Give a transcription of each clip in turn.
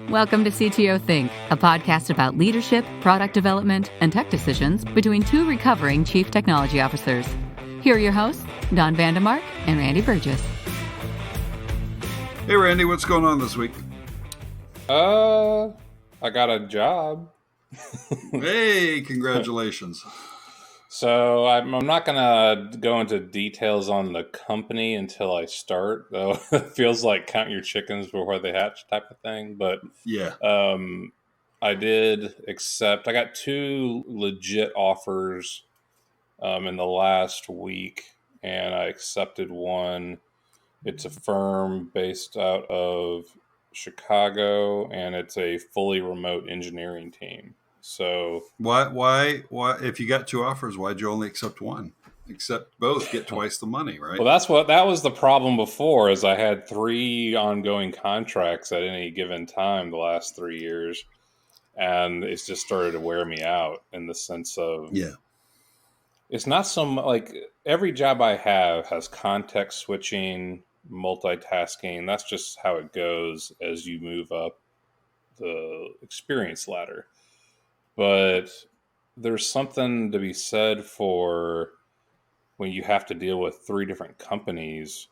Welcome to CTO Think, a podcast about leadership, product development, and tech decisions between two recovering chief technology officers. Here are your hosts, Don Vandemark and Randy Burgess. Hey, Randy, what's going on this week? I got a job. Hey, congratulations. So I'm not going to go into details on the company until I start, though. It feels like count your chickens before they hatch type of thing. But yeah, I did accept. I got two legit offers in the last week, and I accepted one. It's a firm based out of Chicago, and it's a fully remote engineering team. So why? If you got two offers, why'd you only accept one? Accept both, get twice the money, right? Well, that was the problem before. Is I had 3 ongoing contracts at any given time the last 3 years, and it's just started to wear me out in the sense of it's not so much like every job I have has context switching, multitasking. That's just how it goes as you move up the experience ladder. But there's something to be said for when you have to deal with 3 different companies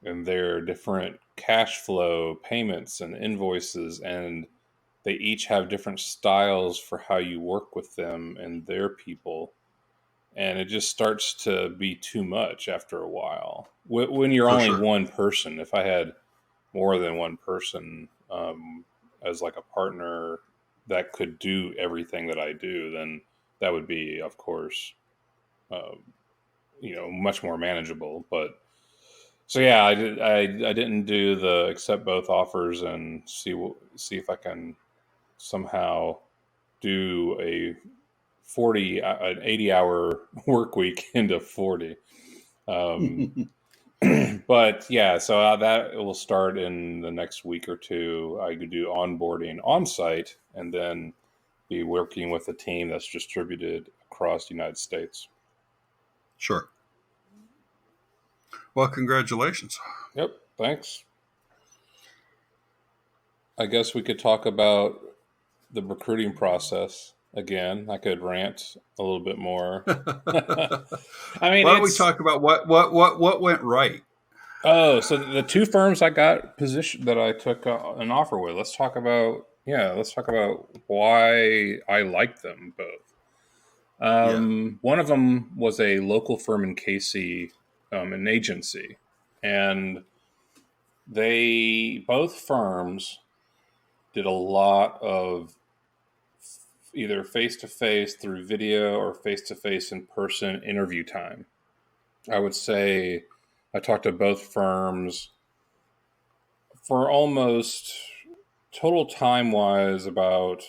and their different cash flow payments and invoices, and they each have different styles for how you work with them and their people. And it just starts to be too much after a while. When you're only one person, if I had more than one person as like a partner that could do everything that I do, then that would be, of course, much more manageable. But so yeah, I didn't do the accept both offers and see if I can somehow do an 80-hour work week into 40. But yeah, so that will start in the next week or two. I could do onboarding on site and then be working with a team that's distributed across the United States. Sure. Well, congratulations. Yep, thanks. I guess we could talk about the recruiting process again. I could rant a little bit more. I mean, why don't we talk about what went right? Oh, so the 2 firms I got position that I took an offer with. Let's talk about why I liked them both. One of them was a local firm in KC, an agency, and both firms did a lot of either face-to-face through video or face-to-face in person interview time. I would say I talked to both firms for almost total time-wise about,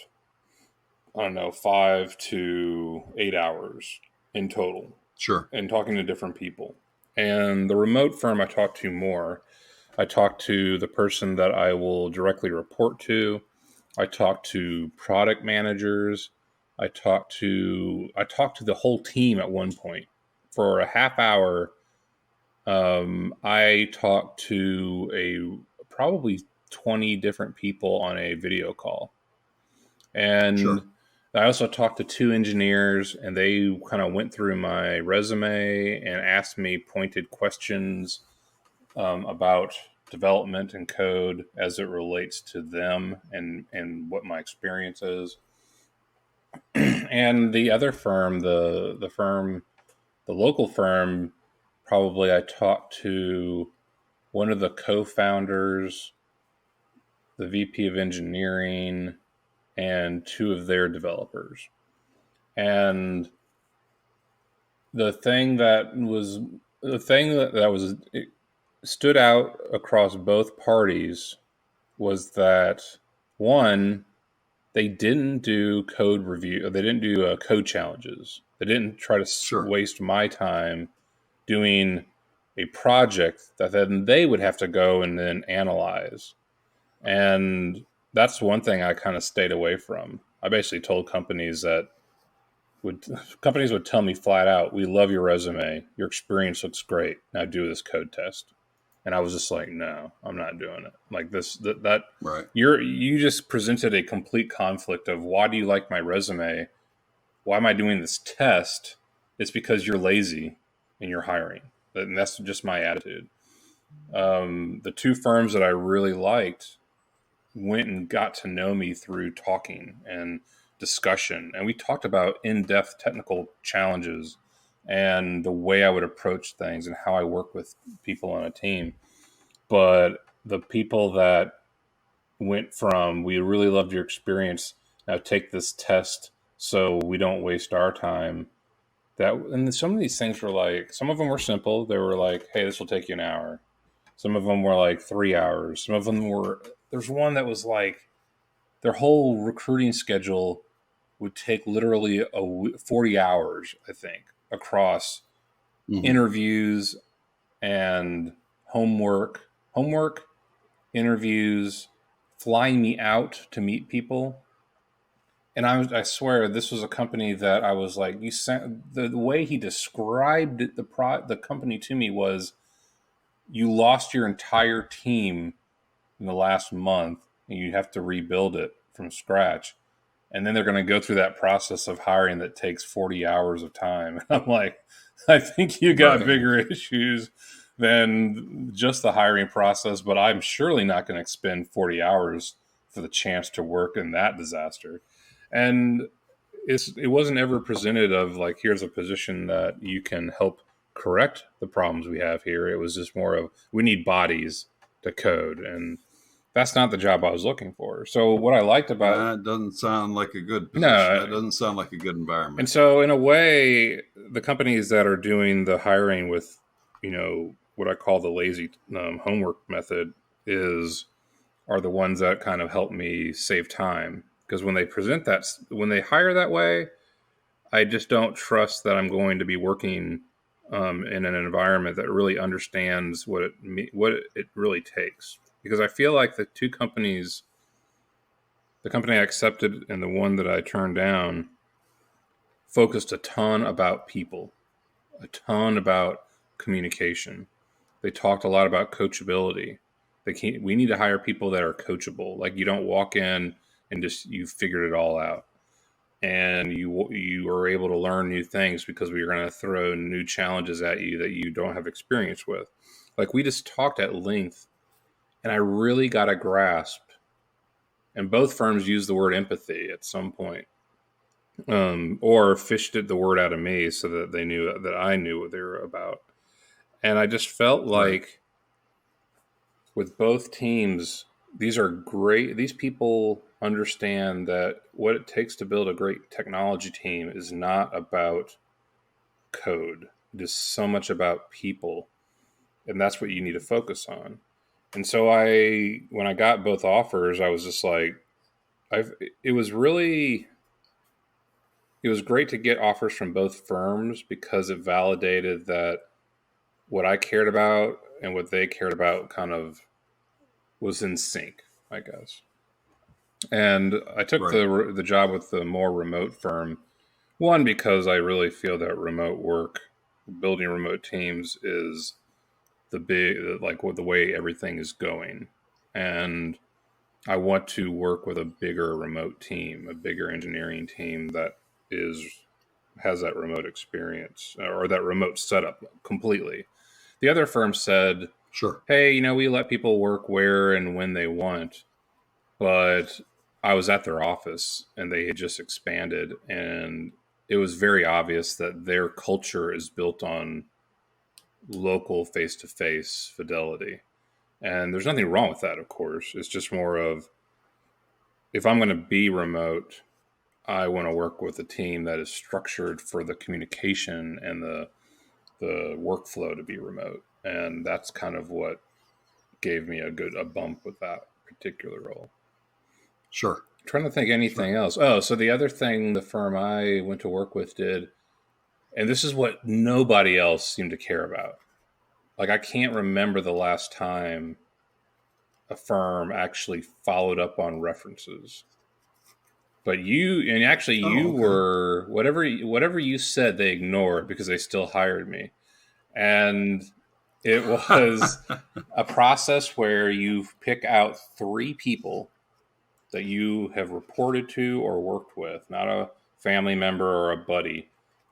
5 to 8 hours in total. Sure. And talking to different people. And the remote firm I talked to more. I talked to the person that I will directly report to. I talked to product managers. I talked to the whole team at one point for a half hour. I talked to probably 20 different people on a video call. And I also talked to 2 engineers, and they kind of went through my resume and asked me pointed questions about development and code as it relates to them and what my experience is. And the other firm, the local firm, probably I talked to one of the co-founders, the VP of engineering, and 2 of their developers. And the thing that stood out across both parties was that, one, they didn't do code review. They didn't do code challenges. They didn't try to waste my time doing a project that then they would have to go and then analyze. And that's one thing I kind of stayed away from. I basically told companies would tell me flat out, "We love your resume. Your experience looks great. Now do this code test." And I was just like, no, I'm not doing it. Like that Right. you just presented a complete conflict of, why do you like my resume? Why am I doing this test? It's because you're lazy and you're hiring. And that's just my attitude. The two firms that I really liked went and got to know me through talking and discussion. And we talked about in-depth technical challenges and the way I would approach things and how I work with people on a team. But the people that went from, we really loved your experience, now take this test so we don't waste our time. And some of these things were like, some of them were simple. They were like, hey, this will take you an hour. Some of them were like 3 hours. Some of them were, there's one that was like, their whole recruiting schedule would take literally 40 hours, I think, across interviews and homework, interviews, flying me out to meet people. And I swear this was a company that I was like, the way he described the company to me was, you lost your entire team in the last month and you have to rebuild it from scratch. And then they're going to go through that process of hiring that takes 40 hours of time. I'm like, I think you got bigger issues than just the hiring process, but I'm surely not going to spend 40 hours for the chance to work in that disaster. And it wasn't ever presented of like, here's a position that you can help correct the problems we have here. It was just more of, we need bodies to code, and that's not the job I was looking for. So what I liked about that doesn't sound like a good position. That doesn't sound like a good environment. And so in a way, the companies that are doing the hiring with, what I call the lazy homework method are the ones that kind of help me save time. Because when they hire that way, I just don't trust that I'm going to be working in an environment that really understands what it really takes. Because I feel like the two companies, the company I accepted and the one that I turned down, focused a ton about people, a ton about communication. They talked a lot about coachability. We need to hire people that are coachable. Like, you don't walk in and just, you figured it all out. And you are able to learn new things because we're going to throw new challenges at you that you don't have experience with. Like, we just talked at length, and I really got a grasp. And both firms used the word empathy at some point, or fished the word out of me so that they knew that I knew what they were about. And I just felt like with both teams, these are great. These people understand that what it takes to build a great technology team is not about code. It is so much about people. And that's what you need to focus on. And so when I got both offers, I was just like, it was great to get offers from both firms because it validated that what I cared about and what they cared about kind of was in sync, I guess. And I took the job with the more remote firm, one, because I really feel that remote work, building remote teams, is the way everything is going. And I want to work with a bigger remote team, a bigger engineering team that has that remote experience or that remote setup completely. The other firm said, sure, hey, we let people work where and when they want. But I was at their office and they had just expanded, and it was very obvious that their culture is built on local face-to-face fidelity. And there's nothing wrong with that, of course. It's just more of, if I'm going to be remote, I want to work with a team that is structured for the communication and the workflow to be remote. And that's kind of what gave me a bump with that particular role. Sure. I'm trying to think anything else. Oh, so the other thing the firm I went to work with did, and this is what nobody else seemed to care about. Like, I can't remember the last time a firm actually followed up on references. But you were, whatever you said, they ignored because they still hired me. And It was a process where you pick out 3 people that you have reported to or worked with, not a family member or a buddy.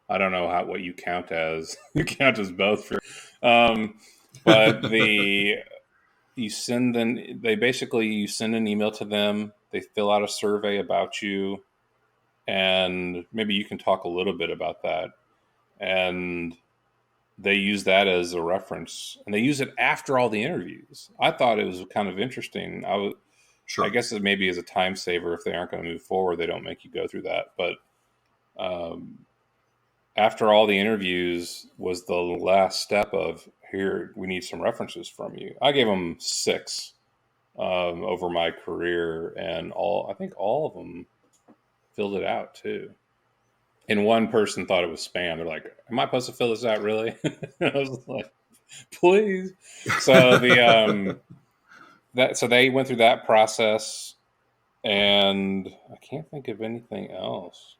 I don't know what you count as. You count as both. But you send an email to them. They fill out a survey about you, and maybe you can talk a little bit about that. And they use that as a reference, and they use it after all the interviews. I thought it was kind of interesting. Sure. I guess it maybe is a time saver. If they aren't going to move forward, they don't make you go through that. But after all the interviews was the last step of, here, we need some references from you. I gave them 6 over my career, and I think all of them filled it out too. And one person thought it was spam. They're like, "Am I supposed to fill this out, really?" I was like, "Please." So so they went through that process, and I can't think of anything else.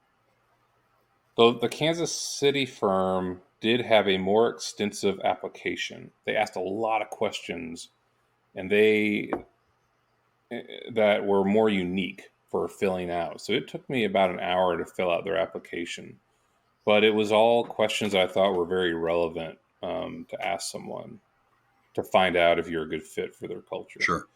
Though the Kansas City firm did have a more extensive application. They asked a lot of questions, and that were more unique for filling out. So it took me about an hour to fill out their application, but it was all questions I thought were very relevant to ask someone to find out if you're a good fit for their culture. Sure.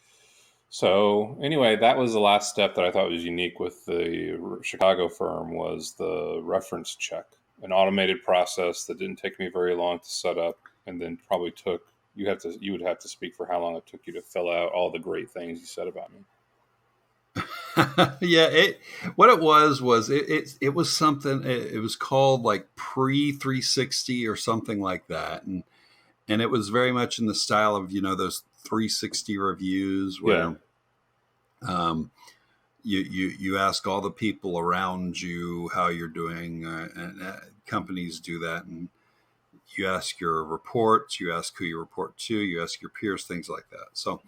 So anyway, that was the last step that I thought was unique with the Chicago firm, was the reference check, an automated process that didn't take me very long to set up, and then probably you would have to speak for how long it took you to fill out all the great things you said about me. Yeah, it was something. It was called like pre-360 or something like that, and it was very much in the style of those 360 reviews where you ask all the people around you how you're doing, and companies do that, and you ask your reports, you ask who you report to, you ask your peers, things like that. So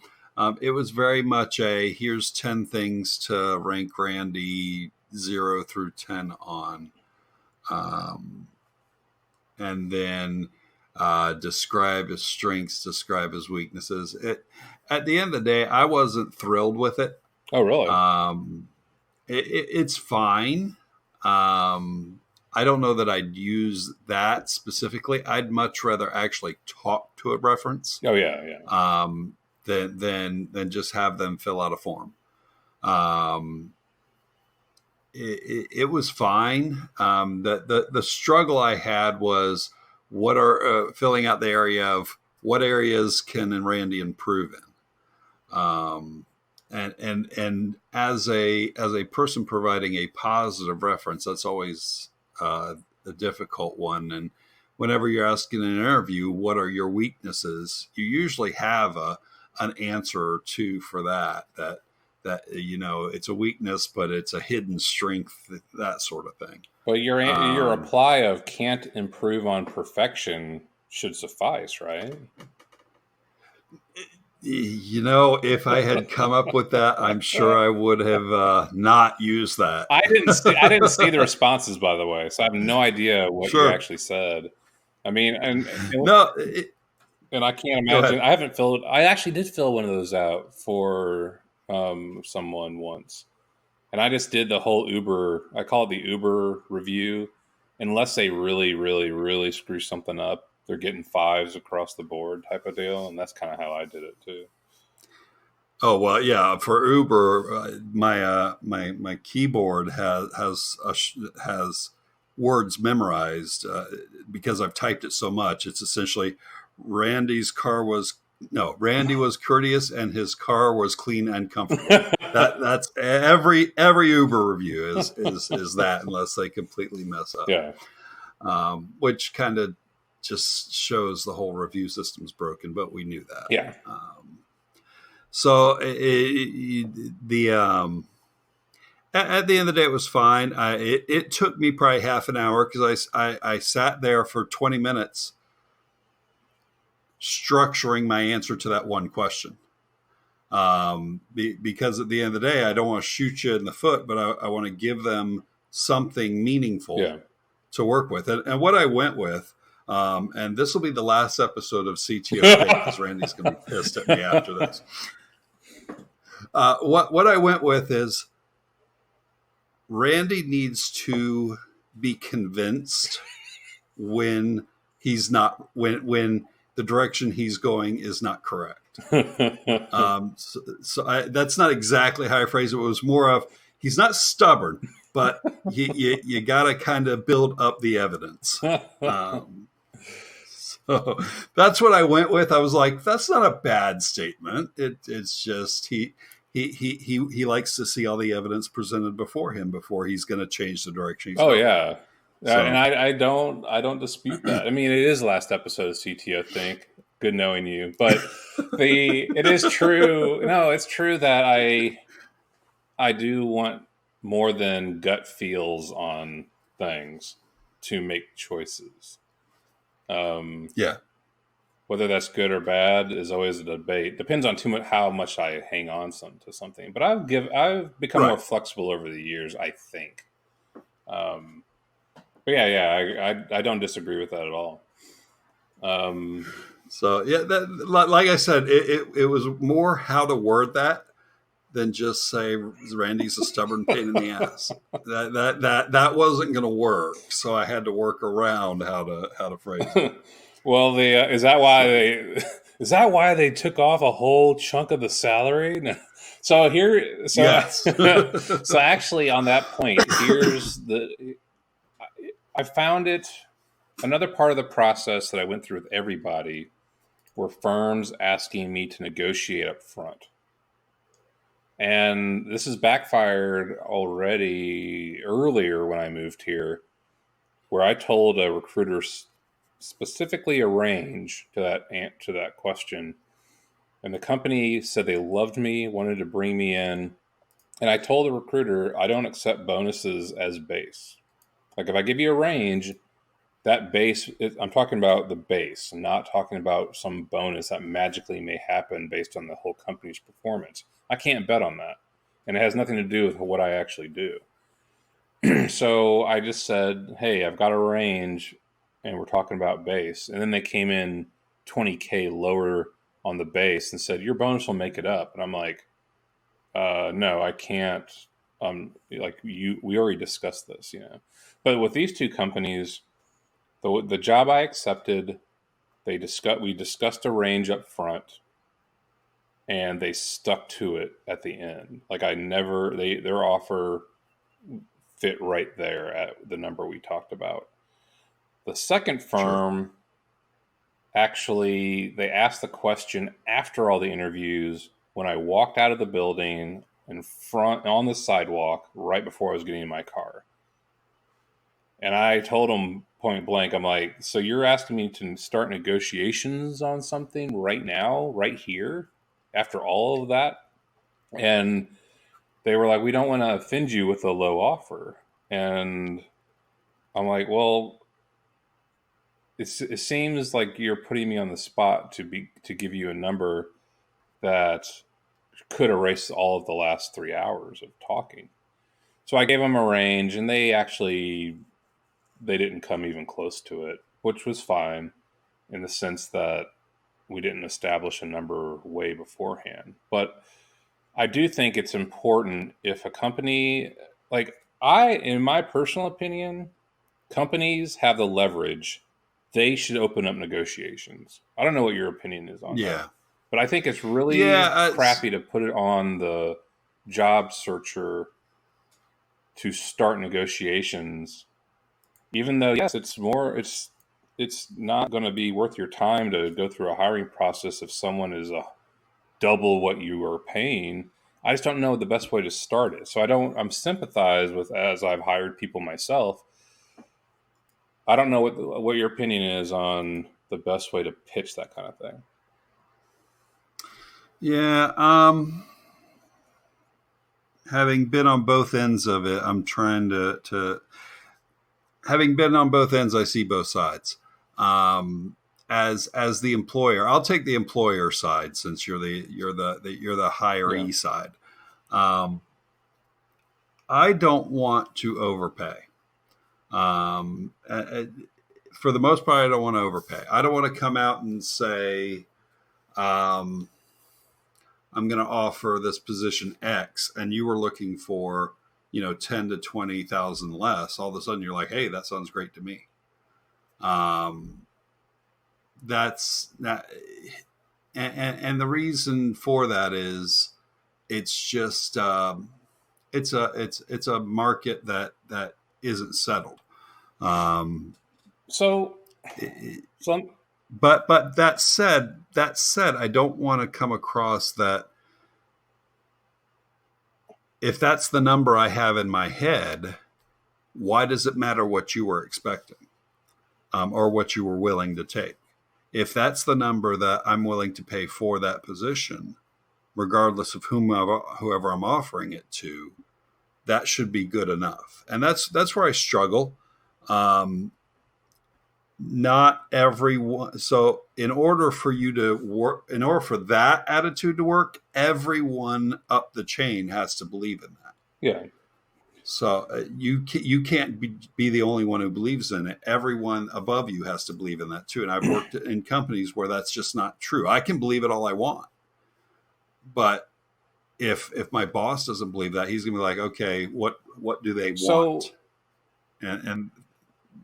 it was very much here's 10 things to rank Randy 0 through 10 on. And then describe his strengths, describe his weaknesses. At the end of the day, I wasn't thrilled with it. Oh, really? It's fine. I don't know that I'd use that specifically. I'd much rather actually talk to a reference. Oh, yeah. Than just have them fill out a form. It was fine. The struggle I had was filling out the area of what areas can Randy improve in. And as a person providing a positive reference, that's always a difficult one. And whenever you're asking in an interview, what are your weaknesses, you usually have an answer or two for that it's a weakness, but it's a hidden strength, that sort of thing. But your reply of can't improve on perfection should suffice, right? If I had come up with that, I'm sure I would have not used that. I didn't see the responses, by the way, so I have no idea what you actually said. I mean, and I can't imagine. I actually did fill one of those out for someone once, and I just did the whole Uber. I call it the Uber review. Unless they really, really, really screw something up, they're getting 5s across the board type of deal, and that's kind of how I did it too. Oh well, yeah. For Uber, my keyboard has words memorized because I've typed it so much. It's essentially Randy was courteous and his car was clean and comfortable. That's every Uber review is that, unless they completely mess up. Yeah. Which kind of just shows the whole review system's broken, but we knew that. Yeah. So at the end of the day, it was fine. It took me probably half an hour because I sat there for 20 minutes structuring my answer to that one question. Because at the end of the day, I don't want to shoot you in the foot, but I want to give them something meaningful to work with. And what I went with, And this will be the last episode of CTO Think because Randy's going to be pissed at me after this. What I went with is Randy needs to be convinced when he's not, when the direction he's going is not correct. That's not exactly how I phrased it. It was more of, he's not stubborn, but you got to kind of build up the evidence. So that's what I went with. I was like, that's not a bad statement. It's just he likes to see all the evidence presented before him before he's going to change the direction he's going. Yeah. So. And I don't dispute that. I mean, it is the last episode of CTO Think. Good knowing you, but it is true. No, it's true that I do want more than gut feels on things to make choices. Whether that's good or bad is always a debate. Depends on how much I hang on to something. But I've become more flexible over the years, I think. But I don't disagree with that at all. So like I said, it was more how to word that than just say Randy's a stubborn pain in the ass. That wasn't going to work, so I had to work around how to phrase it. Well, is that why they took off a whole chunk of the salary? Yes. So actually, on that point, I found it another part of the process that I went through with everybody were firms asking me to negotiate up front. And this has backfired already earlier when I moved here, where I told a recruiter specifically a range to that question. And the company said they loved me, wanted to bring me in. And I told the recruiter, I don't accept bonuses as base. Like if I give you a range, that base, I'm talking about the base. I'm not talking about some bonus that magically may happen based on the whole company's performance. I can't bet on that. And it has nothing to do with what I actually do. So I just said, hey, I've got a range and we're talking about base. And then they came in $20K lower on the base and said, your bonus will make it up. And I'm like, no, I can't. We already discussed this, But with these two companies, the job I accepted, we discussed a range up front, and they stuck to it at the end. Like their offer fit right there at the number we talked about. The second firm, actually, they asked the question after all the interviews when I walked out of the building in front on the sidewalk right before I was getting in my car. And I told them point blank, I'm like, so you're asking me to start negotiations on something right now, right here, after all of that? And they were like, we don't want to offend you with a low offer. And I'm like, well, it seems like you're putting me on the spot to give you a number that could erase all of the last 3 hours of talking. So I gave them a range, and they didn't come even close to it, which was fine in the sense that we didn't establish a number way beforehand. But I do think it's important if a company, in my personal opinion, companies have the leverage. They should open up negotiations. I don't know what your opinion is on that. But I think it's really crappy to put it on the job searcher to start negotiations, even though, yes, it's not going to be worth your time to go through a hiring process if someone is double what you are paying. I just don't know the best way to start it. So I'm sympathized with, as I've hired people myself. I don't know what your opinion is on the best way to pitch that kind of thing. Yeah. Having been on both ends of it, I'm trying to having been on both ends, I see both sides. As the employer, I'll take the employer side since you're the hiree side. I don't want to overpay. for the most part, I don't want to overpay. I don't want to come out and say, I'm going to offer this position X, and you were looking for, 10 to 20,000 less. All of a sudden, you're like, hey, that sounds great to me. That's not, and the reason for that is it's just it's a market that isn't settled. So but that said, I don't want to come across that if that's the number I have in my head, why does it matter what you were expecting, or what you were willing to take? If that's the number that I'm willing to pay for that position, regardless of whoever I'm offering it to, that should be good enough. And that's where I struggle. Not everyone. So in order for you to work, in order for that attitude to work, everyone up the chain has to believe in that. Yeah. So you can't be the only one who believes in it. Everyone above you has to believe in that too. And I've worked in companies where that's just not true. I can believe it all I want, but if my boss doesn't believe that, he's gonna be like, okay, what do they want? And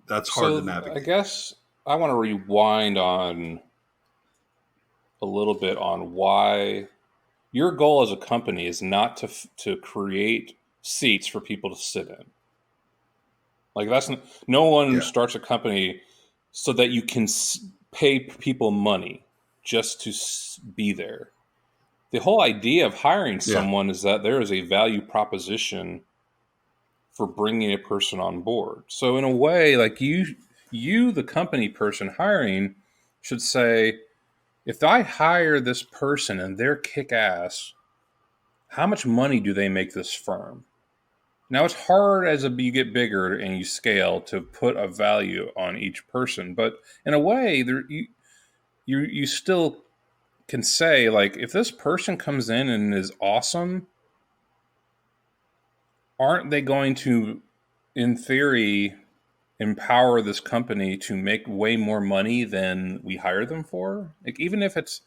that's hard to navigate. I guess I want to rewind on a little bit on why your goal as a company is not to create seats for people to sit in. Like no one starts a company so that you can pay people money just to be there. The whole idea of hiring someone is that there is a value proposition for bringing a person on board. So in a way, like you, the company person hiring, should say, if I hire this person and they're kick-ass, how much money do they make this firm? Now, it's hard as you get bigger and you scale to put a value on each person. But in a way, you still can say, like, if this person comes in and is awesome, aren't they going to, in theory, empower this company to make way more money than we hire them for? Like, even if it's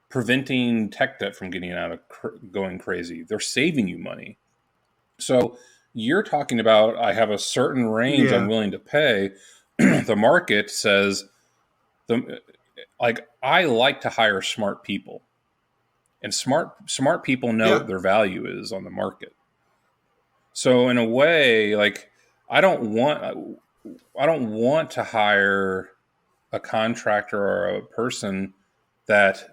preventing tech debt from getting out of going crazy, they're saving you money. So you're talking about, I have a certain range I'm willing to pay. The market says, I like to hire smart people, and smart people know what their value is on the market. So in a way, like, I don't want to hire a contractor or a person that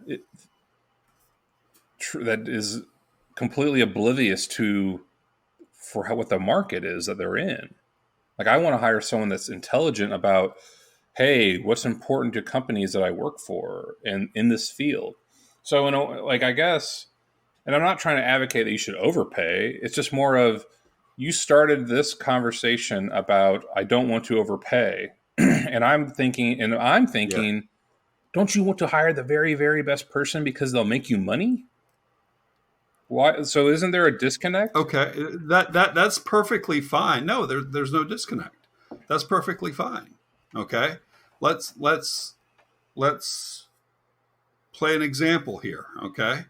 is completely oblivious for what the market is that they're in. Like, I want to hire someone that's intelligent about, hey, what's important to companies that I work for and in this field. So, I guess, and I'm not trying to advocate that you should overpay. It's just more of, you started this conversation about, I don't want to overpay. and I'm thinking, don't you want to hire the very, very best person because they'll make you money? Why? So isn't there a disconnect? Okay, that's perfectly fine. No, there's no disconnect. That's perfectly fine. Okay, let's play an example here. Okay,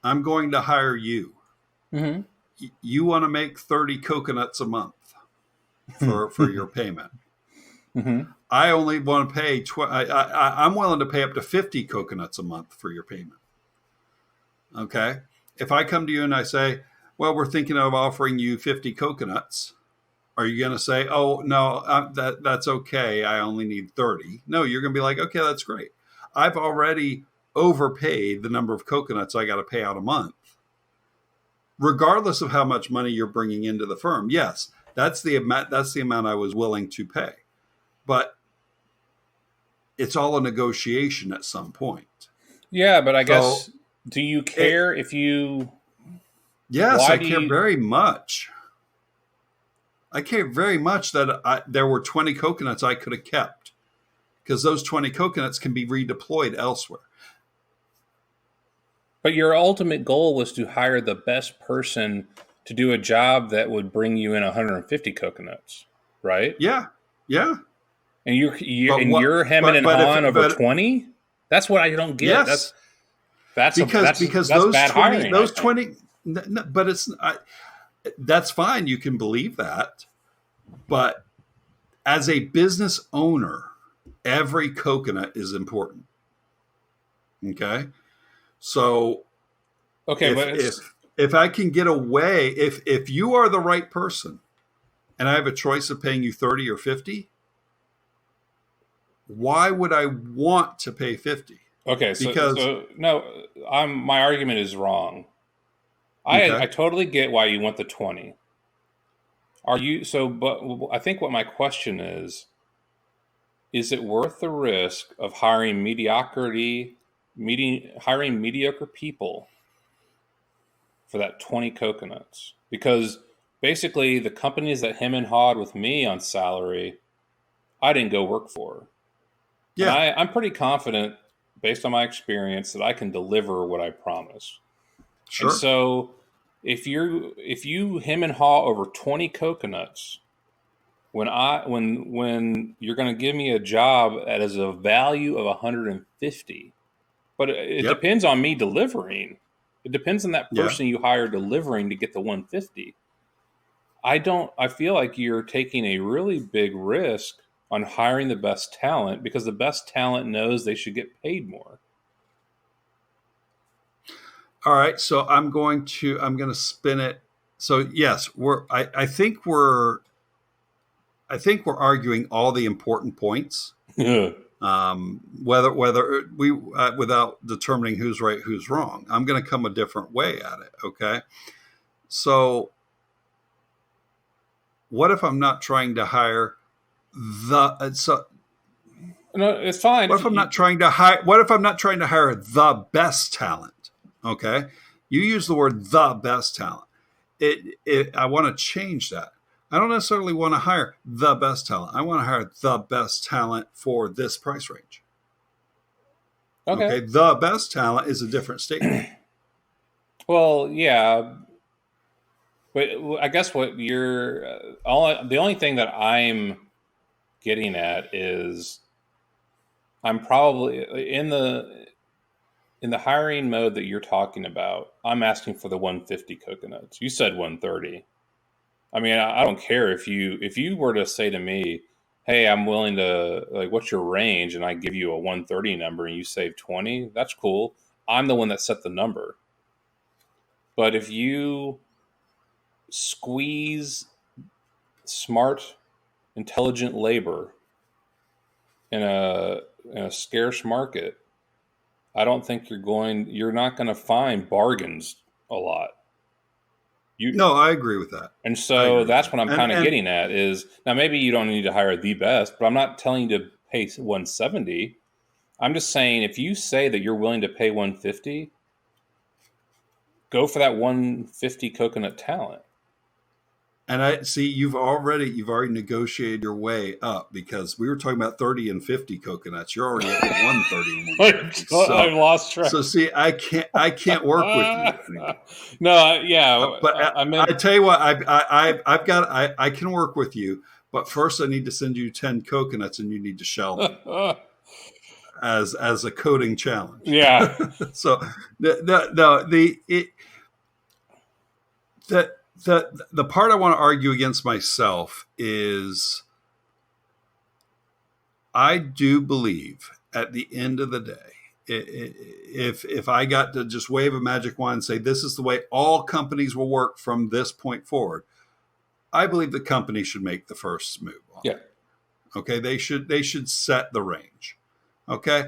I'm going to hire you. Mm-hmm. You want to make 30 coconuts a month for your payment. Mm-hmm. I only want to pay. I'm willing to pay up to 50 coconuts a month for your payment. Okay. If I come to you and I say, well, we're thinking of offering you 50 coconuts, are you going to say, oh, no, that's okay, I only need 30? No, you're going to be like, okay, that's great. I've already overpaid the number of coconuts I got to pay out a month. Regardless of how much money you're bringing into the firm, yes, that's the amount I was willing to pay. But it's all a negotiation at some point. Yeah, but I guess... Do you care if you... Yes, I care very much. I care very much that there were 20 coconuts I could have kept, because those 20 coconuts can be redeployed elsewhere. But your ultimate goal was to hire the best person to do a job that would bring you in 150 coconuts, right? Yeah. And you're hemming and hawing over 20. That's what I don't get. Yes, that's because that's those bad 20, hiring, those 20. No, but that's fine. You can believe that, but as a business owner, every coconut is important. Okay, so if I can get away, if you are the right person, and I have a choice of paying you 30 or 50, why would I want to pay 50? Okay, so no, my argument is wrong. Okay. I totally get why you want the 20. But I think what my question is it worth the risk of hiring mediocre people for that 20 coconuts? Because basically the companies that hem and hawed with me on salary, I didn't go work for. Yeah. And I'm pretty confident, based on my experience, that I can deliver what I promise. Sure. And so if you hem and haw over 20 coconuts, when you're going to give me a job that is a value of 150, but it depends on me delivering. It depends on that person you hire delivering to get the 150. I feel like you're taking a really big risk on hiring the best talent, because the best talent knows they should get paid more. All right, so I'm going to spin it. So yes, I think we're arguing all the important points. Whether we without determining who's right, who's wrong. I'm going to come a different way at it. Okay, so what if I'm not trying to hire no, it's fine. What if I'm not trying to hire the best talent? Okay, you use the word the best talent. I want to change that. I don't necessarily want to hire the best talent. I want to hire the best talent for this price range. Okay. The best talent is a different statement. Well, yeah. But I guess what the only thing that I'm getting at is I'm probably in the hiring mode that you're talking about. I'm asking for the 150 coconuts. You said 130. I mean, I don't care if you were to say to me, "Hey, I'm willing to, like, what's your range?" and I give you a 130 number and you save 20. That's cool. I'm the one that set the number. But if you squeeze smart, intelligent labor in a scarce market, I don't think you're not going to find bargains a lot. No, I agree with that. And so that's what I'm kind of getting at is, now maybe you don't need to hire the best, but I'm not telling you to pay 170. I'm just saying, if you say that you're willing to pay 150, go for that 150 coconut talent. And I see you've already negotiated your way up, because we were talking about 30 and 50 coconuts. You're already at 130 and 150. So, I've lost track. So see, I can't work with you anymore. No, yeah, but I tell you what, I can work with you, but first I need to send you 10 coconuts, and you need to shell them as a coding challenge. Yeah. So the part I want to argue against myself is, I do believe at the end of the day, if I got to just wave a magic wand and say this is the way all companies will work from this point forward, I believe the company should make the first move on it. Okay, they should set the range. Okay,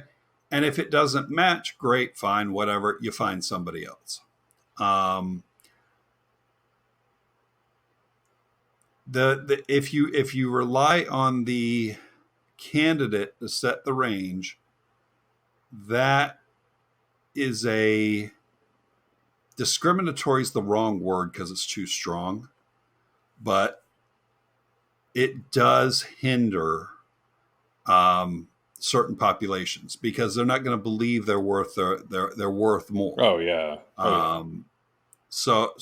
and if it doesn't match, great, fine, whatever, you find somebody else. If you rely on the candidate to set the range, that is discriminatory is the wrong word because it's too strong, but it does hinder certain populations, because they're not going to believe they're worth more. Oh yeah. So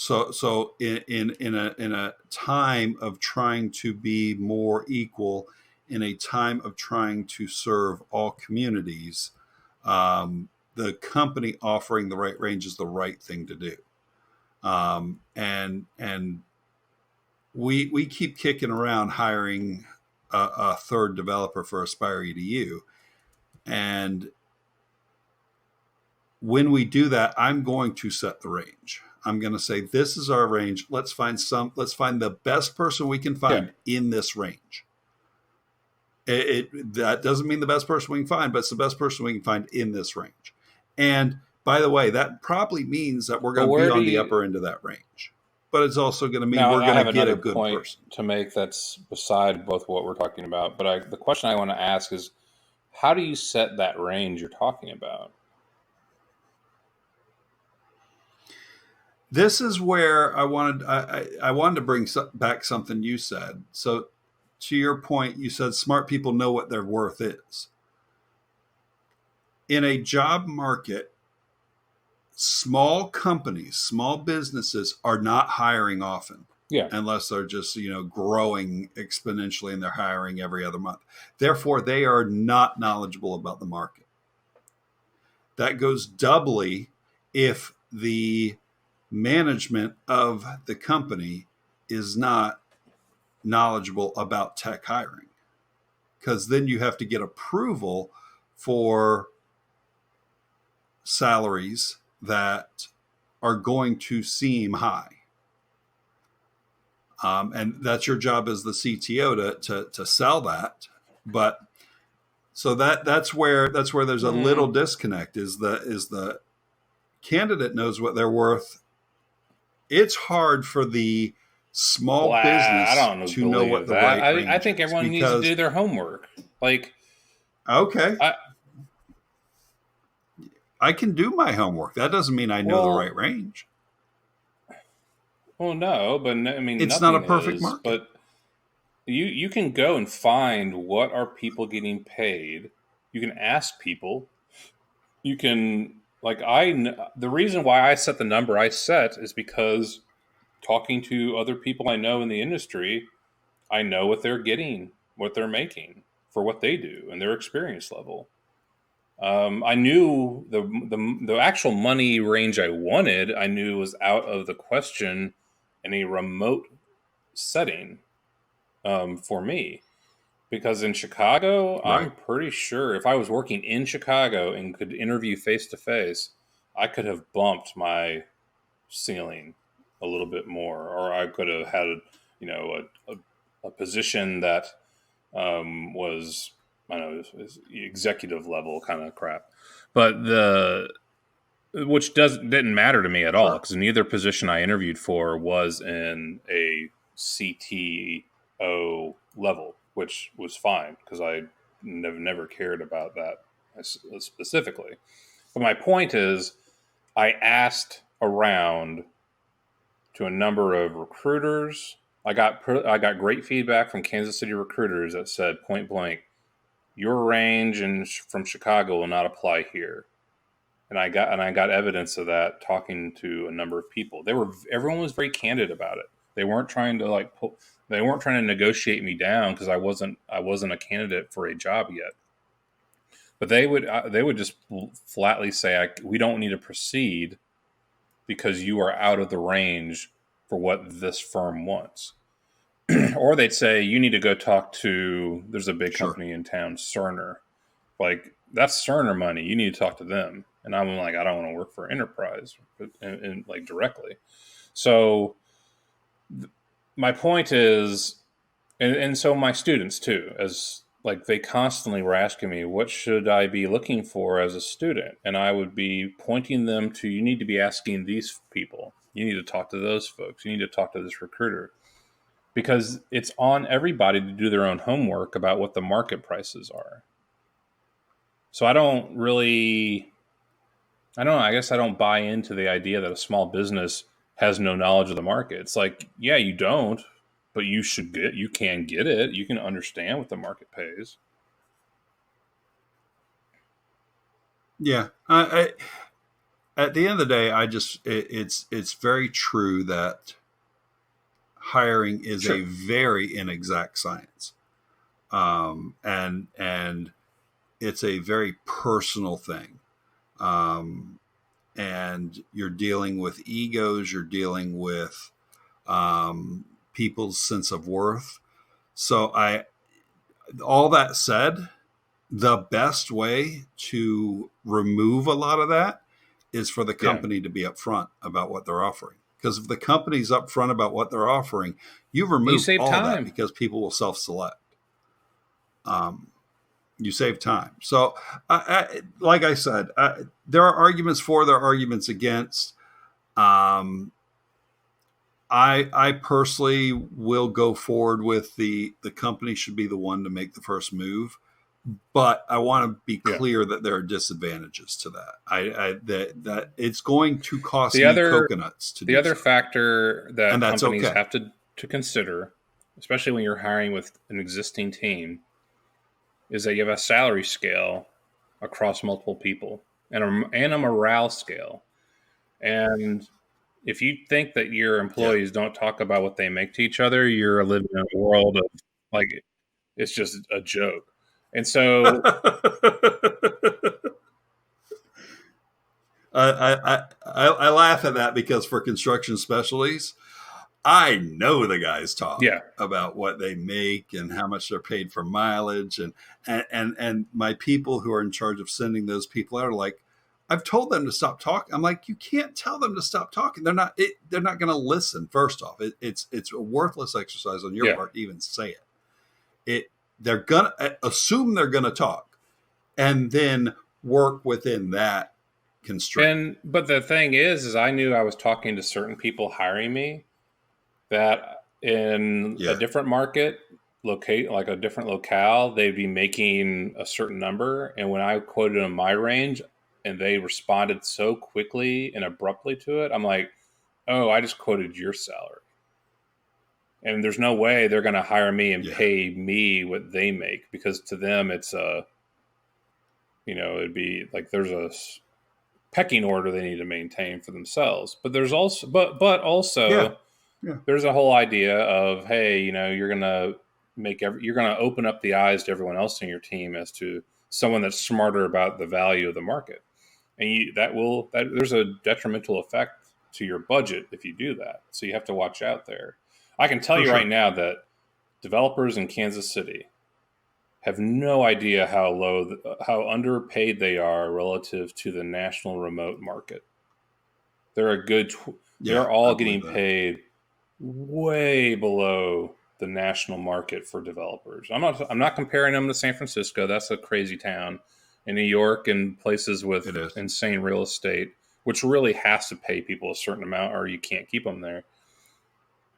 in a time of trying to be more equal in a time of trying to serve all communities, the company offering the right range is the right thing to do. And we keep kicking around hiring a third developer for Aspire EDU. And when we do that, I'm going to set the range. I'm going to say, this is our range. Let's find the best person we can find in this range. That doesn't mean the best person we can find, but it's the best person we can find in this range. And by the way, that probably means that we're going to be on the upper end of that range. But it's also going to mean we're going to get a good person to make that's beside both what we're talking about. But the question I want to ask is, how do you set that range you're talking about? This is where I wanted to bring back something you said. So to your point, you said smart people know what their worth is. In a job market, small companies, small businesses are not hiring often. Yeah. Unless they're just, growing exponentially and they're hiring every other month. Therefore, they are not knowledgeable about the market. That goes doubly if the management of the company is not knowledgeable about tech hiring, because then you have to get approval for salaries that are going to seem high. And that's your job as the CTO to sell that. But so that's where there's a little disconnect is the candidate knows what they're worth. It's hard for the small business to know what the right range is. I think everyone needs to do their homework. Okay. I can do my homework. That doesn't mean I know the right range. Well, no, but I mean, it's not a perfect market. But you can go and find what are people getting paid. You can ask people. You can the reason why I set the number I set is because talking to other people I know in the industry, I know what they're getting, what they're making for what they do and their experience level. I knew the actual money range I wanted, I knew was out of the question in a remote setting for me. Because in Chicago, right. I'm pretty sure if I was working in Chicago and could interview face-to-face, I could have bumped my ceiling a little bit more. Or I could have had a position that was, I don't know, executive level kind of crap. But which didn't matter to me at all, because neither position I interviewed for was in a CTO level, which was fine because I never cared about that specifically. But my point is, I asked around to a number of recruiters. I got great feedback from Kansas City recruiters that said point blank, your range from Chicago will not apply here. And I got evidence of that talking to a number of people. Everyone was very candid about it. They weren't trying to they weren't trying to negotiate me down because I wasn't a candidate for a job yet. But they would just flatly say, we don't need to proceed because you are out of the range for what this firm wants. Or they'd say, you need to go talk to, there's a big company in town, Cerner. That's Cerner money. You need to talk to them. And I'm like, I don't want to work for Enterprise and directly. So my point is, and so my students too, as they constantly were asking me, what should I be looking for as a student? And I would be pointing them to, you need to be asking these people. You need to talk to those folks. You need to talk to this recruiter. Because it's on everybody to do their own homework about what the market prices are. So I guess I don't buy into the idea that a small business has no knowledge of the market. It's yeah, you don't, but you can get it. You can understand what the market pays. Yeah. I at the end of the day, it's very true that hiring is a very inexact science. and it's a very personal thing. And you're dealing with egos, you're dealing with people's sense of worth. So all that said, the best way to remove a lot of that is for the company to be upfront about what they're offering. Because if the company's upfront about what they're offering, you remove all that because people will self-select. You save time. So, like I said, there are arguments for, there are arguments against. I personally will go forward with the company should be the one to make the first move, but I want to be clear that there are disadvantages to that. That it's going to cost me coconuts to do. The other factor that companies have to consider, especially when you're hiring with an existing team, is that you have a salary scale across multiple people and a morale scale. And if you think that your employees don't talk about what they make to each other, you're living in a world of like, it's just a joke. And so I laugh at that because for construction specialties, I know the guys talk about what they make and how much they're paid for mileage, and my people who are in charge of sending those people out are like, I've told them to stop talking. I'm like, you can't tell them to stop talking. They're not going to listen. First off, it's a worthless exercise on your part to even say it. They're gonna assume they're gonna talk, and then work within that constraint. But the thing is I knew I was talking to certain people hiring me that in a different market, like a different locale, they'd be making a certain number. And when I quoted them my range and they responded so quickly and abruptly to it, I'm like, oh, I just quoted your salary. And there's no way they're going to hire me and pay me what they make, because to them it's it'd be like there's a pecking order they need to maintain for themselves. But there's also, there's a whole idea of, hey, you're going to open up the eyes to everyone else in your team as to someone that's smarter about the value of the market. And there's a detrimental effect to your budget if you do that. So you have to watch out there. I can tell you right now that developers in Kansas City have no idea how underpaid they are relative to the national remote market. They're they're all getting paid way below the national market for developers. I'm not comparing them to San Francisco. That's a crazy town. In New York and places with insane real estate, which really has to pay people a certain amount or you can't keep them there.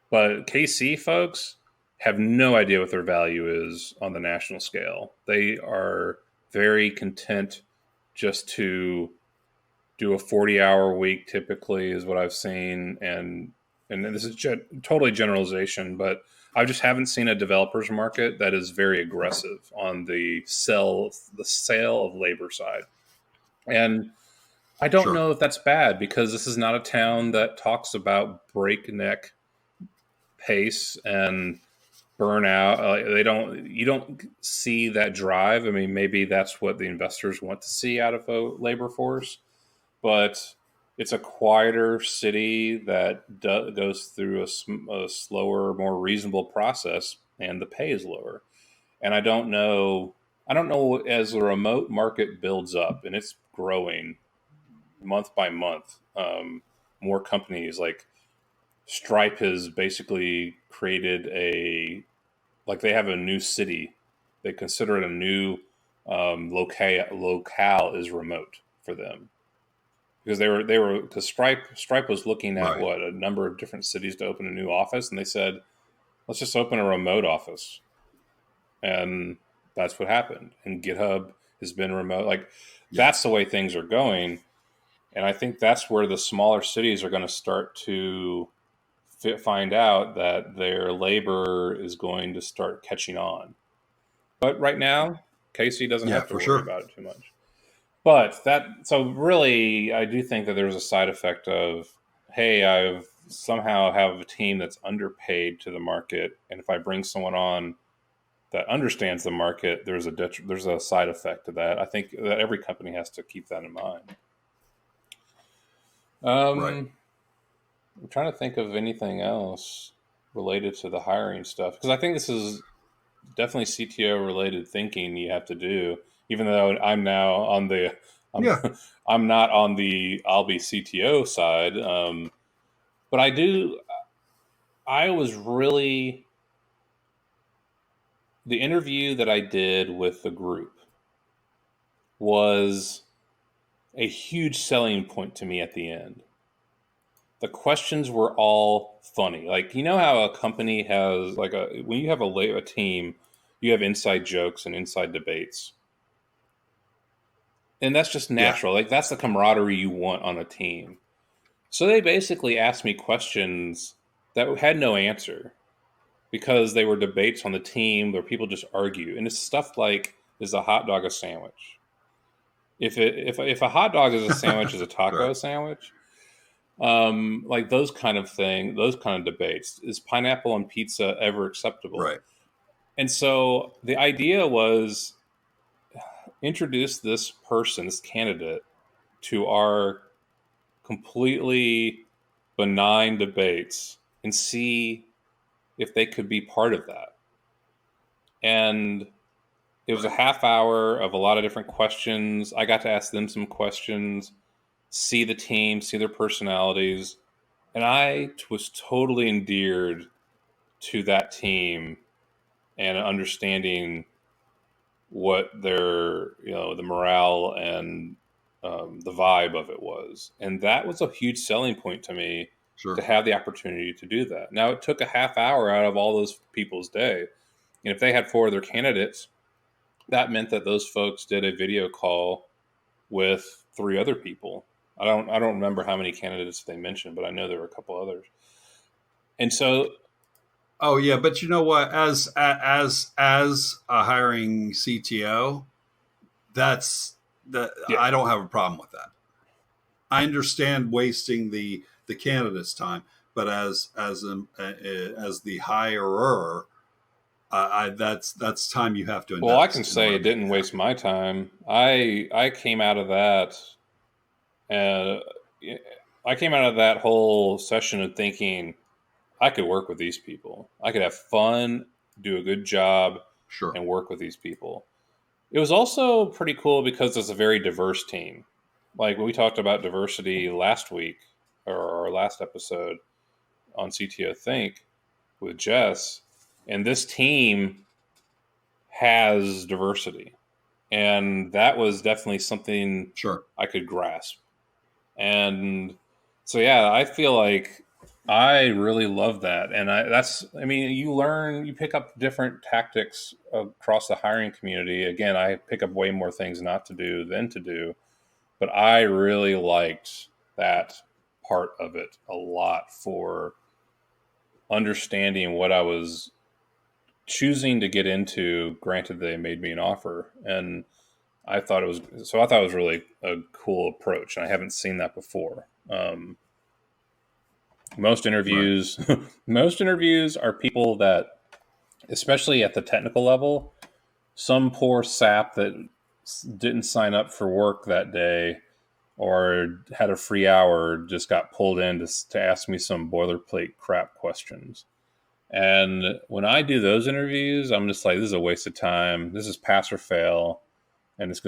But KC folks have no idea what their value is on the national scale. They are very content just to do a 40-hour week, typically, is what I've seen. And this is totally generalization, but I just haven't seen a developer's market that is very aggressive on the sale of labor side. And I don't know if that's bad, because this is not a town that talks about breakneck pace and burnout. You don't see that drive. I mean, maybe that's what the investors want to see out of a labor force, but it's a quieter city that goes through a slower, more reasonable process, and the pay is lower. And I don't know as the remote market builds up and it's growing month by month, more companies like Stripe has basically created they have a new city. They consider it a new locale is remote for them, because because Stripe was looking at a number of different cities to open a new office, and they said, let's just open a remote office. And that's what happened. And GitHub has been remote. That's the way things are going. And I think that's where the smaller cities are going to start to find out that their labor is going to start catching on. But right now, Casey doesn't have to worry about it too much. But so really, I do think that there's a side effect of, hey, I've somehow have a team that's underpaid to the market. And if I bring someone on that understands the market, there's a side effect to that. I think that every company has to keep that in mind. Right. I'm trying to think of anything else related to the hiring stuff, because I think this is definitely CTO related thinking you have to do. Even though I'm now on the, Yeah. I'm not on the I'll be CTO side, but I do. I was really the interview that I did with the group was a huge selling point to me at the end. The questions were all funny. Like, you know how a company has like when you have a team, you have inside jokes and inside debates. And that's just Yeah. natural. Like, that's the camaraderie you want on a team. So they basically asked me questions that had no answer because they were debates on the team where people just argue. And it's stuff like, is a hot dog a sandwich? If a hot dog is a sandwich, is a taco Right. a sandwich? Like those kind of debates. Is pineapple on pizza ever acceptable? Right. And so the idea was introduce this person, this candidate, to our completely benign debates and see if they could be part of that. And it was a half hour of a lot of different questions. I got to ask them some questions, see the team, see their personalities. And I was totally endeared to that team and understanding what their, the morale and the vibe of it was. And that was a huge selling point to me Sure. to have the opportunity to do that. Now, it took a half hour out of all those people's day. And if they had 4 other candidates, that meant that those folks did a video call with 3 other people. I don't remember how many candidates they mentioned, but I know there were a couple others. And so, oh yeah, but you know what? As a hiring CTO, that's that. yeah. I don't have a problem with that. I understand wasting the candidate's time, but as the hirer, that's time you have to invest. Well, I can say it didn't waste my time. I came out of that. I came out of that whole session of thinking I could work with these people. I could have fun, do a good job, Sure. and work with these people. It was also pretty cool because it's a very diverse team. Like we talked about diversity last week or our last episode on CTO Think with Jess, and this team has diversity. And that was definitely something Sure. I could grasp. And so, yeah, I feel like I really love that. And you pick up different tactics across the hiring community. Again, I pick up way more things not to do than to do. But I really liked that part of it a lot for understanding what I was choosing to get into. Granted, they made me an offer, and I thought it was really a cool approach, and I haven't seen that before. Most interviews, most interviews are people that, especially at the technical level, some poor sap that didn't sign up for work that day or had a free hour just got pulled in to ask me some boilerplate crap questions. And when I do those interviews, I'm just like, this is a waste of time. This is pass or fail. And it's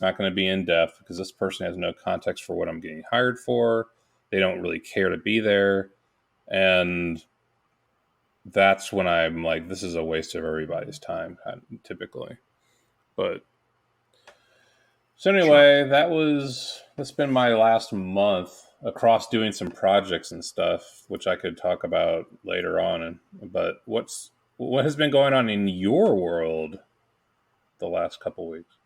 not going to be in depth because this person has no context for what I'm getting hired for. They don't really care to be there. And that's when I'm like, this is a waste of everybody's time, typically. But so anyway, Sure. that's been my last month across doing some projects and stuff, which I could talk about later on. But what has been going on in your world the last couple weeks?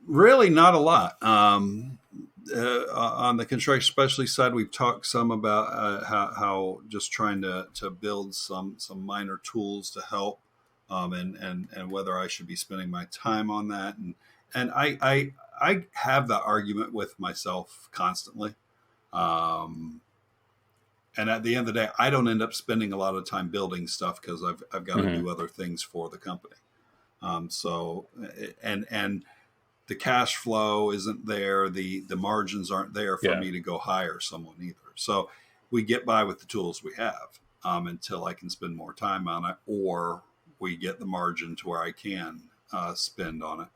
Really, not a lot. On the construction specialty side, we've talked some about how just trying to build some minor tools to help, and whether I should be spending my time on that. And I have that argument with myself constantly. And at the end of the day, I don't end up spending a lot of time building stuff because I've got to do other things for the company. And the cash flow isn't there. The margins aren't there for me to go hire someone either. So we get by with the tools we have until I can spend more time on it, or we get the margin to where I can spend on it.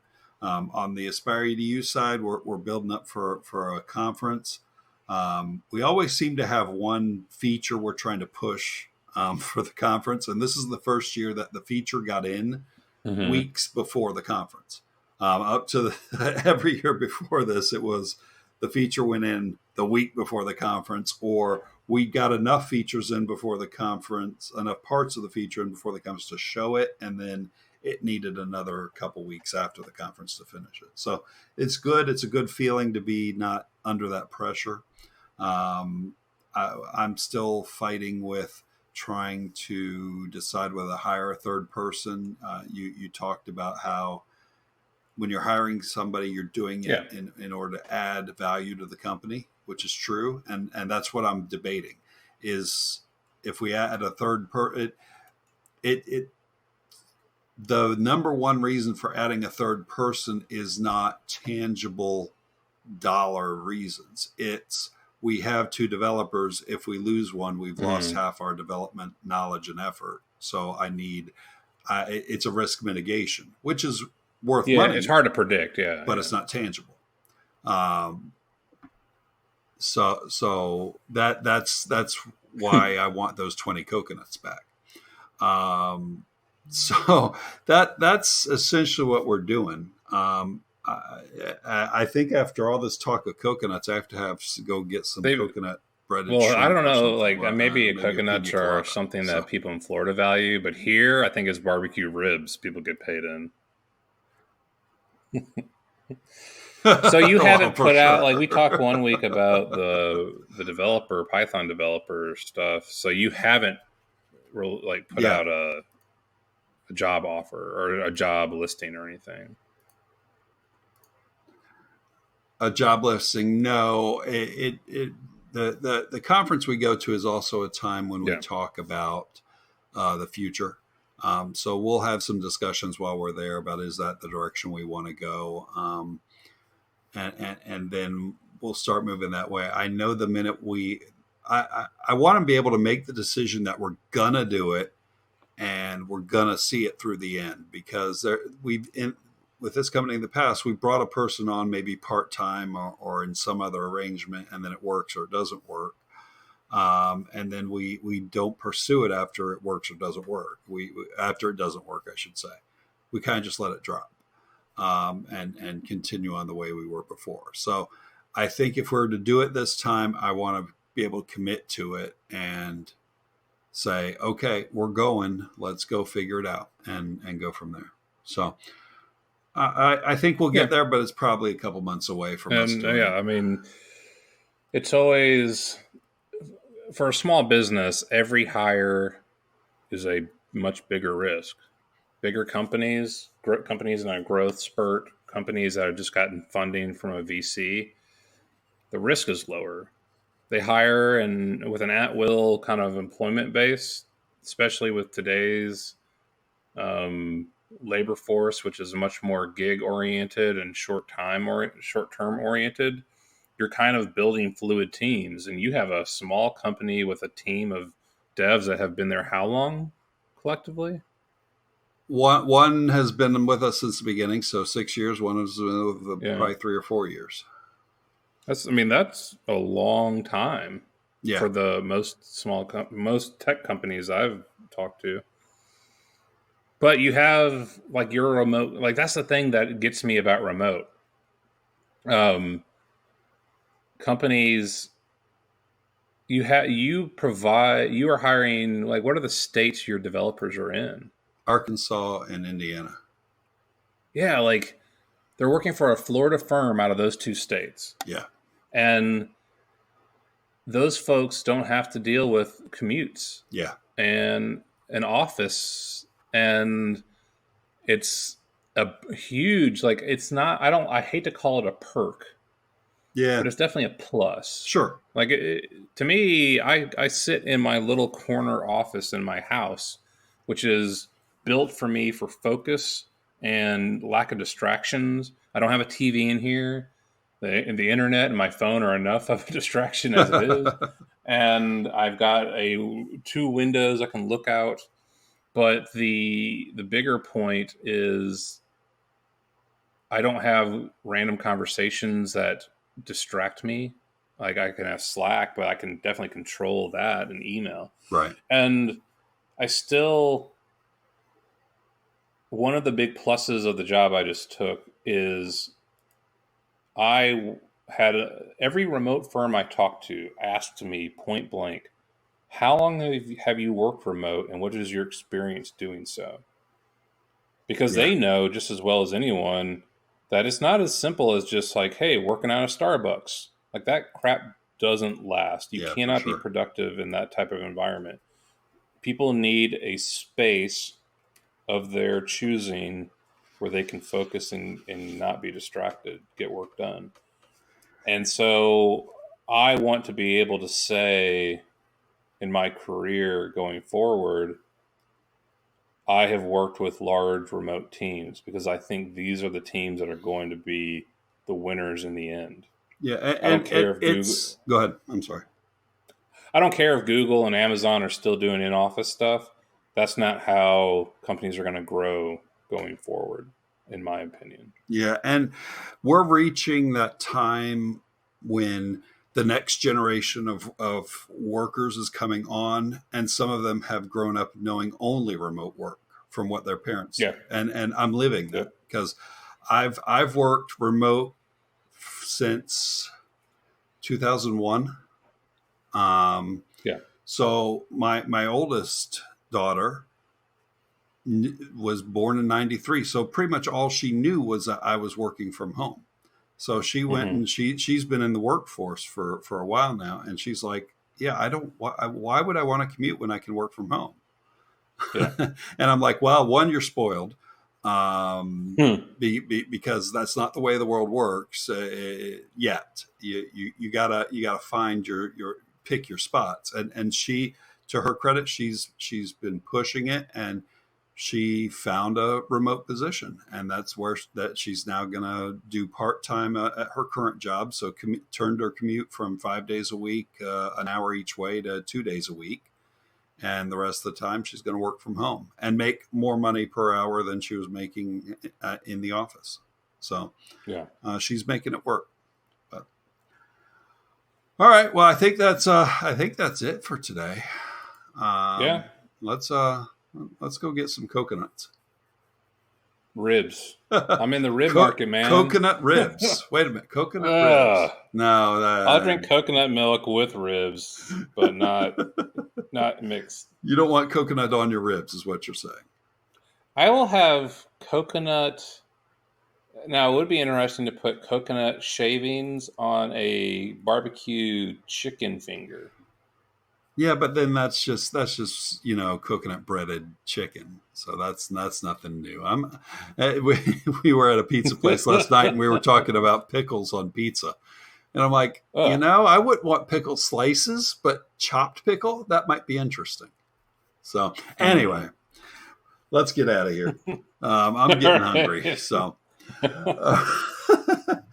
On the Aspire EDU side, we're building up for a conference. We always seem to have one feature we're trying to push for the conference. And this is the first year that the feature got in weeks before the conference. Up to every year before this, it was the feature went in the week before the conference, or we got enough features in before the conference, enough parts of the feature in before the conference to show it. And then it needed another couple weeks after the conference to finish it. So it's good. It's a good feeling to be not under that pressure. I'm still fighting with trying to decide whether to hire a third person. You talked about how when you're hiring somebody, you're doing it in order to add value to the company, which is true. And that's what I'm debating is if we add a third the number one reason for adding a third person is not tangible dollar reasons. It's we have two developers. If we lose one, we've lost half our development knowledge and effort. So it's a risk mitigation, which is worth money. It's hard to predict. But it's not tangible. So that's why I want those 20 coconuts back. So that's essentially what we're doing. I think after all this talk of coconuts, I have to go get some coconut breaded. Well, I don't know, maybe coconuts are something that people in Florida value, but here I think it's barbecue ribs people get paid in. So you haven't put out, we talked one week about the developer, Python developer stuff. So you haven't put out a job offer or a job listing or anything. A job listing? No. The conference we go to is also a time when we talk about the future. So we'll have some discussions while we're there about is that the direction we want to go, and then we'll start moving that way. I know the minute I want to be able to make the decision that we're gonna do it, and we're gonna see it through the end, because with this company in the past, we brought a person on maybe part-time or in some other arrangement, and then it works or it doesn't work. And then we don't pursue it after it works or doesn't work. After it doesn't work, I should say, we kind of just let it drop, and continue on the way we were before. So I think if we're to do it this time, I want to be able to commit to it and say, okay, we're going, let's go figure it out and go from there. So I think we'll get there, but it's probably a couple months away from us. I mean, it's always, for a small business, every hire is a much bigger risk. Bigger companies in a growth spurt, companies that have just gotten funding from a VC, the risk is lower. They hire with an at-will kind of employment base, especially with today's labor force, which is much more gig-oriented and short-term oriented. You're kind of building fluid teams, and you have a small company with a team of devs that have been there how long collectively? One has been with us since the beginning, so 6 years. One has been with probably 3 or 4 years. That's a long time for the most tech companies I've talked to. But you have your remote, that's the thing that gets me about remote. Companies, you are hiring, what are the states your developers are in? Arkansas and Indiana. Yeah, they're working for a Florida firm out of those two states. Yeah. And those folks don't have to deal with commutes. Yeah. And an office, and it's a huge, it's not, I hate to call it a perk, Yeah. But it's definitely a plus. Sure. Like to me, I sit in my little corner office in my house, which is built for me for focus and lack of distractions. I don't have a TV in here. The internet and my phone are enough of a distraction as it is. And I've got 2 windows I can look out. But the bigger point is I don't have random conversations that distract me. Like I can have Slack, but I can definitely control that and email. Right. And I still, one of the big pluses of the job I just took is I had every remote firm I talked to asked me point blank, how long have you worked remote and what is your experience doing so? Because they know just as well as anyone that it's not as simple as just like, hey, working out of Starbucks. Like that crap doesn't last. You cannot be productive in that type of environment. People need a space of their choosing where they can focus and not be distracted, get work done. And so I want to be able to say in my career going forward, I have worked with large remote teams because I think these are the teams that are going to be the winners in the end. Yeah, I don't care if Google. Go ahead. I'm sorry. I don't care if Google and Amazon are still doing in-office stuff. That's not how companies are going to grow going forward, in my opinion. Yeah, and we're reaching that time when the next generation of workers is coming on, and some of them have grown up knowing only remote work from what their parents did. And I'm living that because I've worked remote since 2001. So my oldest daughter was born in 93. So pretty much all she knew was that I was working from home. So she went and she's been in the workforce for a while now. And she's like, yeah, why would I want to commute when I can work from home? Yeah. And I'm like, well, one, you're spoiled. Because that's not the way the world works yet. You gotta find your pick your spots. And she, to her credit, she's been pushing it, and she found a remote position, and that's where that she's now gonna do part-time at her current job. So turned her commute from 5 days a week, an hour each way, to 2 days a week. And the rest of the time, she's going to work from home and make more money per hour than she was making in the office. So, she's making it work. But all right, well, I think that's it for today. Let's go get some coconuts. Ribs. I'm in the rib market, man. Coconut ribs. Wait a minute, coconut ribs. No, I'll drink coconut milk with ribs, but not mixed. You don't want coconut on your ribs, is what you're saying. I will have coconut. Now, it would be interesting to put coconut shavings on a barbecue chicken finger. Yeah, but then that's just coconut breaded chicken. So that's nothing new. We were at a pizza place last night, and we were talking about pickles on pizza. And I'm like, I wouldn't want pickle slices, but chopped pickle, that might be interesting. So anyway, let's get out of here. I'm getting hungry. So, all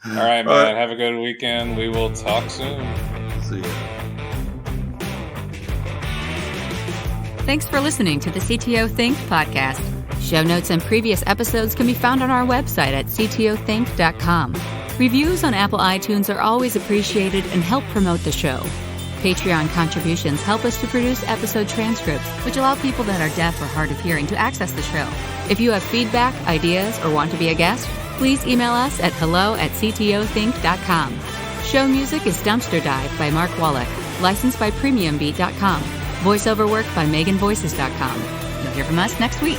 right, man. Have a good weekend. We will talk soon. See ya. Thanks for listening to the CTO Think podcast. Show notes and previous episodes can be found on our website at ctothink.com. Reviews on Apple iTunes are always appreciated and help promote the show. Patreon contributions help us to produce episode transcripts, which allow people that are deaf or hard of hearing to access the show. If you have feedback, ideas, or want to be a guest, please email us at hello@ctothink.com. Show music is Dumpster Dive by Mark Wallach, licensed by premiumbeat.com. Voiceover work by meganvoices.com. You'll hear from us next week.